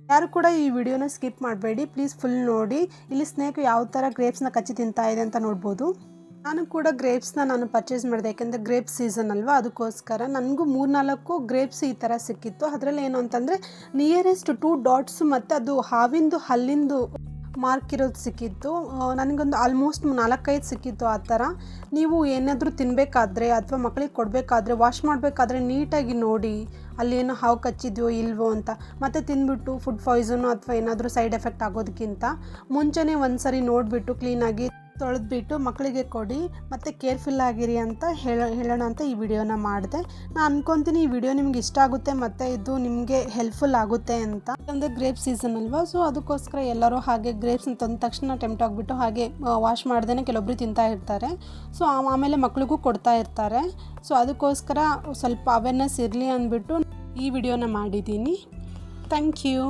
ಯಾರು ಕೂಡ ಈ ವಿಡಿಯೋನ ಸ್ಕಿಪ್ ಮಾಡಬೇಡಿ, ಪ್ಲೀಸ್ ಫುಲ್ ನೋಡಿ. ಇಲ್ಲಿ ಸ್ನೇಕ್ ಯಾವ ಥರ ಗ್ರೇಪ್ಸ್ನ ಕಚ್ಚಿ ತಿಂತಾ ಇದೆ ಅಂತ ನೋಡ್ಬೋದು. ನಾನು ಕೂಡ ಗ್ರೇಪ್ಸ್ನ ಪರ್ಚೇಸ್ ಮಾಡಿದೆ, ಯಾಕೆಂದರೆ ಗ್ರೇಪ್ಸ್ ಸೀಸನ್ ಅಲ್ವಾ, ಅದಕ್ಕೋಸ್ಕರ ನನಗೂ 3-4 ಗ್ರೇಪ್ಸ್ ಈ ಥರ ಸಿಕ್ಕಿತ್ತು. ಅದರಲ್ಲಿ ಏನು ಅಂತಂದರೆ ನಿಯರೆಸ್ಟ್ 2 ಡಾಟ್ಸ್ ಮತ್ತು ಅದು ಹಾವಿಂದು ಹಲ್ಲಿಂದು ಮಾರ್ಕ್ ಇರೋದು ಸಿಕ್ಕಿತ್ತು. ನನಗೊಂದು ಆಲ್ಮೋಸ್ಟ್ 4-5 ಸಿಕ್ಕಿತ್ತು ಆ ಥರ. ನೀವು ಏನಾದರೂ ತಿನ್ನಬೇಕಾದ್ರೆ ಅಥವಾ ಮಕ್ಕಳಿಗೆ ಕೊಡಬೇಕಾದ್ರೆ ವಾಶ್ ಮಾಡಬೇಕಾದ್ರೆ ನೀಟಾಗಿ ನೋಡಿ ಅಲ್ಲೇನೋ ಹಾವು ಕಚ್ಚಿದ್ಯೋ ಇಲ್ವೋ ಅಂತ. ಮತ್ತು ತಿಂದ್ಬಿಟ್ಟು ಫುಡ್ ಪಾಯ್ಸನು ಅಥವಾ ಏನಾದರೂ ಸೈಡ್ ಎಫೆಕ್ಟ್ ಆಗೋದಕ್ಕಿಂತ ಮುಂಚೆನೇ ಒಂದು ಸರಿ ನೋಡಿಬಿಟ್ಟು ಕ್ಲೀನಾಗಿ ತೊಳೆದ್ಬಿಟ್ಟು ಮಕ್ಕಳಿಗೆ ಕೊಡಿ ಮತ್ತು ಕೇರ್ಫುಲ್ ಆಗಿರಿ ಅಂತ ಹೇಳೋಣ ಅಂತ ಈ ವಿಡಿಯೋನ ಮಾಡಿದೆ. ನಾನು ಅಂದ್ಕೊತೀನಿ ಈ ವಿಡಿಯೋ ನಿಮ್ಗೆ ಇಷ್ಟ ಆಗುತ್ತೆ ಮತ್ತು ಇದು ನಿಮಗೆ ಹೆಲ್ಪ್ಫುಲ್ ಆಗುತ್ತೆ ಅಂತ. ಅಂದರೆ ಗ್ರೇಪ್ ಸೀಸನ್ ಅಲ್ವಾ, ಸೊ ಅದಕ್ಕೋಸ್ಕರ ಎಲ್ಲರೂ ಹಾಗೆ ಗ್ರೇಪ್ಸ್ನ ತಂದ ತಕ್ಷಣ ಟೆಂಪ್ಟ್ ಆಗಿಬಿಟ್ಟು ಹಾಗೆ ವಾಶ್ ಮಾಡ್ದೇ ಕೆಲವೊಬ್ರು ತಿಂತಾ ಇರ್ತಾರೆ. ಸೊ ಆಮೇಲೆ ಮಕ್ಳಿಗೂ ಕೊಡ್ತಾ ಇರ್ತಾರೆ. ಸೊ ಅದಕ್ಕೋಸ್ಕರ ಸ್ವಲ್ಪ ಅವೇರ್ನೆಸ್ ಇರಲಿ ಅಂದ್ಬಿಟ್ಟು ಈ ವಿಡಿಯೋನ ಮಾಡಿದ್ದೀನಿ. Thank you.